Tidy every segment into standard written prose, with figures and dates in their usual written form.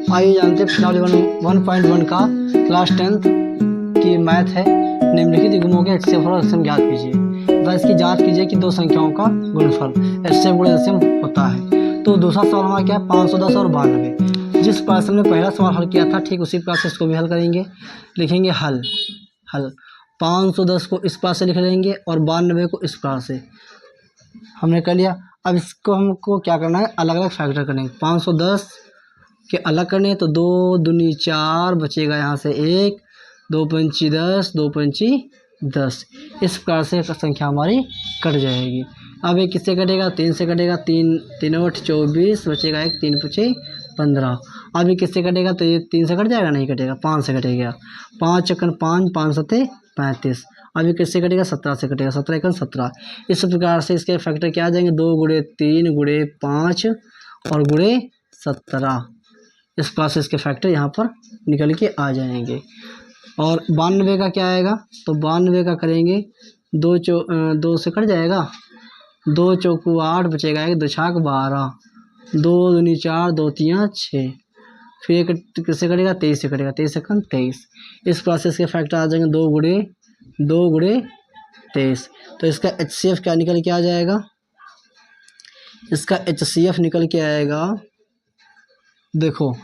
आइए जानते हैं प्रश्नावली 1.1 का क्लास 10th की मैथ है। निम्नलिखित गुणों के HCF और LCM ज्ञात कीजिए तथा इसकी जांच कीजिए कि दो संख्याओं का गुणनफल HCF गुणे LCM होता है। तो दूसरा सवाल हमारा क्या है, 510 और 92। जिस प्रकार से हमने पहला सवाल हल किया था ठीक उसी प्रकार से इसको भी हल करेंगे। लिखेंगे हल 510 को इस प्रकार से लिख लेंगे और 92 को इस प्रकार से हमने कर लिया। अब इसको हमको क्या करना है, अलग अलग फैक्टर करने हैं। 510 के अलग करने तो 2 दूनी 4 बचेगा, यहाँ से 1, 2 पंची 10, 2 पंची 10। इस प्रकार से संख्या हमारी कट जाएगी। अब ये किससे कटेगा, 3 से कटेगा। 3 3 8 24 बचेगा 1, 3 5 15। अब ये किससे कटेगा, तो ये 3 से कट जाएगा, नहीं कटेगा, 5 से कटेगा। 5 चक्कर 5, 5 सत्ते 35। अब ये किससे कटेगा, 17 से कटेगा, 17 एकन 17। इस प्रकार से इसके फैक्टर क्या आ जाएंगे, 2 गुणे 3 गुणे 5 और गुणे 17। इस प्रकार से इसके फैक्टर यहाँ पर निकल के आ जाएंगे। और 92 का क्या आएगा, तो 92 का करेंगे 2 से कट जाएगा, 2 चौकू 8 बचेगा 1, 2 छाक 12, 2 दूनी 4, 2 तियाँ 6। फिर एक किससे कटेगा, 23 से कटेगा, 23 एकन 23। इस प्रकार से इसके फैक्टर आ जाएंगे 2 गुणे 23। तो इसका HCF क्या निकल के आ जाएगा, इसका HCF निकल के आएगा, देखो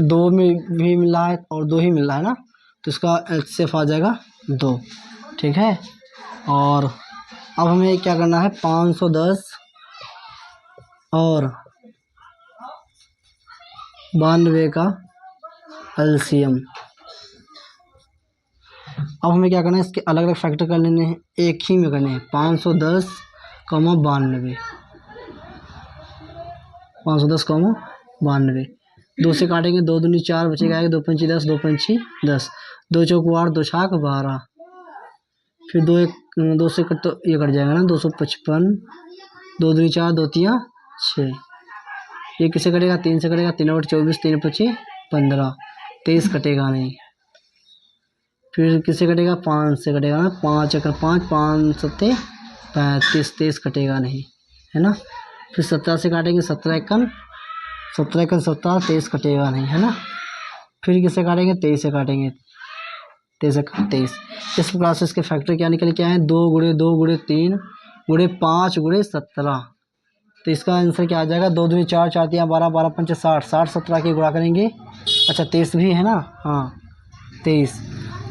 2 में भी मिल रहा है और 2 ही मिल रहा है ना, तो इसका HCF आ जाएगा 2। ठीक है। और अब हमें क्या करना है, 510 और 92 का LCM। अब हमें क्या करना है, इसके अलग अलग फैक्टर कर लेने हैं, एक ही में करने हैं। 510, 92, 510, 92। 2 से काटेंगे, 2 दूनी 4 बचेगा 1, 2 पंची 10, 2 पंची 10, 2 चौकू 8, 2 छाक 12। फिर 2 से कट तो ये कट जाएगा ना, 255, 2 दूनी 4, 2 तियाँ 6। ये किससे कटेगा, 3 से कटेगा, 3 8 24, 3 25 15, 23 कटेगा नहीं। फिर किससे कटेगा, 5 से कटेगा ना, 5 एकड़ 5, 5 सत्ते 35, 23 कटेगा नहीं, है ना। फिर 17 से काटेंगे, 17 एकन 17, 23 कटेगा नहीं, है ना। फिर किससे काटेंगे, 23 से काटेंगे, 23 एकन 23। इस प्रकार से इसके फैक्टर क्या निकल के आए हैं, 2 गुणे 2 गुणे 3 गुणे 5 गुणे 17। तो इसका आंसर क्या आ जाएगा, 2 दूनी 4, 4 तियाँ 12, 12 पंचे 60, 60 17 की गुणा करेंगे। अच्छा 23 भी है ना, हाँ 23।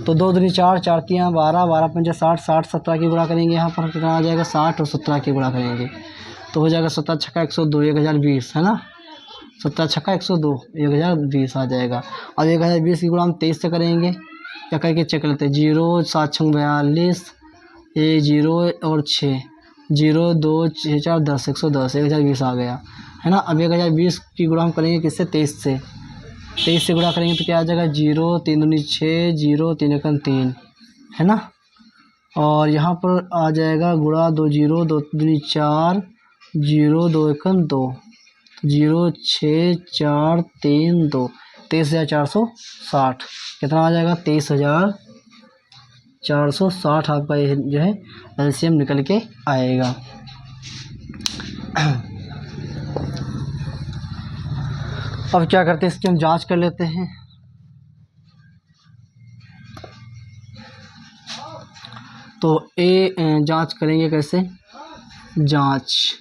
तो 2 दूनी 4, 4 तियाँ 12, 12 पंचे 60, 60 17 की गुणा करेंगे। यहाँ पर कितना आ जाएगा, 60 और 17 की गुणा करेंगे तो हो जाएगा 17 छक्का 102, 1020, है ना। 17 छक्का 102, 1020 आ जाएगा। और 1020 की गुणा हम 23 से करेंगे, क्या करके चेक लेते हैं, 0 7 6 42, 0 और 6, 0 2 6 4 10, 110, 1020 आ गया, है ना। अब 1020 की गुणा हम करेंगे किससे, 23 से। 23 से गुणा करेंगे तो क्या आ जाएगा, 0 3 दूनी 6, 0 3 एकन 3, है ना। और यहाँ पर आ जाएगा गुणा 2 0 2 दूनी 4, 0 2 एकन 2, 0 6 4 3 2, 23,460। कितना आ जाएगा, 23,460 आपका ये जो है LCM निकल के आएगा। अब क्या करते हैं, इसकी हम जांच कर लेते हैं। तो जांच करेंगे कैसे, जांच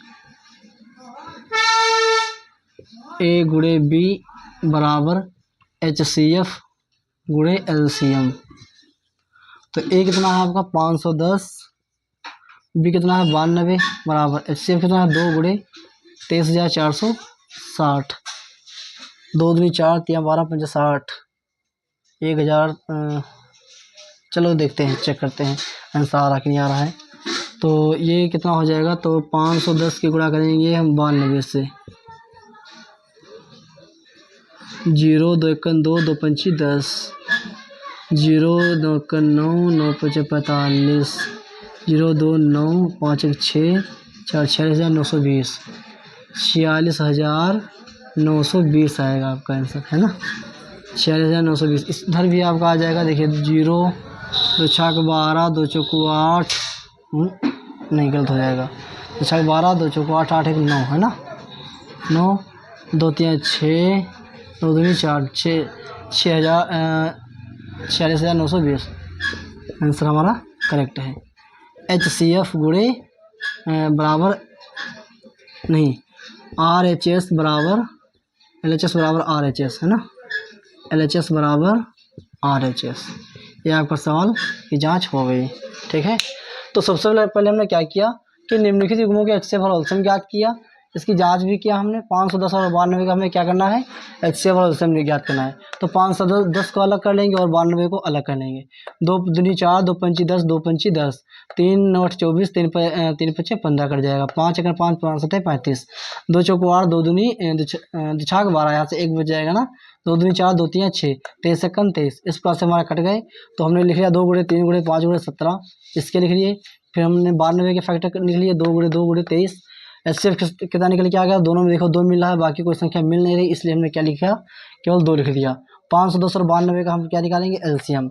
A गुणे B बराबर HCF गुणे LCM। तो A कितना है आपका 510, B कितना है 92 बराबर HCF कितना है 2 गुणे 23,460, 2 दूनी 4 तियाँ 12 पंचे 60, 1000। चलो देखते हैं, चेक करते हैं आंसर आ रहा कि नहीं आ रहा है। तो ये कितना हो जाएगा, तो 510 की गुणा करेंगे हम 92 से, 0 2 एकन 2, 2 पंची 10, 0 2 एकन 9, 9 पंचे 45, 0 2 9, 5 1 6, 4 46,920, 46,920 आएगा आपका आंसर, है ना। 46,920 इधर भी आपका आ जाएगा। देखिए 0 2 छाक 12, 2 चौकू 8, नहीं गलत हो जाएगा, 2 छाक 12, 2 चौकू 8, 8 1 9, है ना, 9 2 3 6, दो दूनी 4, 46,920 आंसर हमारा करेक्ट है। HCF गुणे बराबर नहीं, RHS बराबर LHS बराबर RHS है ना, LHS बराबर RHS। ये आपका सवाल की जांच हो गई। ठीक है, तो सबसे पहले हमने क्या किया कि निम्नलिखित युग्मों के HCF और एलसीएम ज्ञात किया, इसकी जांच भी किया हमने। 510 और 92 का हमें क्या करना है, HCF और एलसीएम ज्ञात करना है। तो 510 को अलग कर लेंगे और 92 को अलग कर लेंगे। 2 दूनी 4, 2 पंची 10, 2 पंची 10, 3 9 24, 3 पच्चे 15 कट जाएगा। 5 अगर 5 5 7 35, 2 चौक 8, 2 दूनी 12, यहाँ से 1 बच जाएगा ना। 2 दूनी 4, 2 3 6, 23 से कम 23, इस प्रकार से हमारा कट गए। तो हमने लिख लिया 2 गुणे 3 गुणे 5 गुणे 17, इसके लिख लिए। फिर हमने 92 के फैक्टर लिख लिए, 2 गुणे 2 गुणे 23। HCF कितना निकल के आ गया, दोनों में देखो 2 मिल रहा है, बाकी कोई संख्या मिल नहीं रही, इसलिए हमने क्या लिखा, केवल 2 लिख दिया। 510 और 92 का हम क्या निकालेंगे, एलसीएम।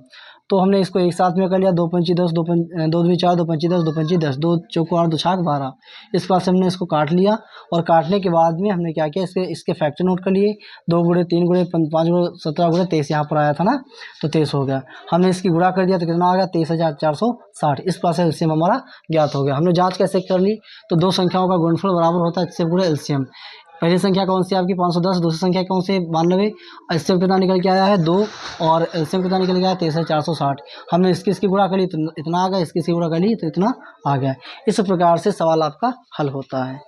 तो हमने इसको एक साथ में कर लिया, 2 पंची 10, 2 दूनी 4, 2 पंची 10, 2 पंची 10, 2 चौको 8, 2 छाक 12। इस प्रकार से हमने इसको काट लिया और काटने के बाद में हमने क्या किया, इसके फैक्टर नोट कर लिए। 2 गुणे 3 गुणे 5 गुणे 17 गुणे 23, यहाँ पर आया था ना, तो 23 हो गया। हमने इसकी गुणा कर दिया तो कितना आ गया, 23,460। इस प्रकार से एलसीएम हमारा ज्ञात हो गया। हमने जाँच कैसे कर ली, तो दो संख्याओं का गुणनफल बराबर होता है HCF गुणे एलसीएम। पहली संख्या कौन सी आपकी 510, दूसरी संख्या कौन सी 92। HCF कितना निकल के आया है 2 और एलसीएम कितना निकल गया है 23,460। हमने इसकी गुणा कर ली तो इतना आ गया, इसकी गुणा कर ली तो इतना आ गया। इस प्रकार से सवाल आपका हल होता है।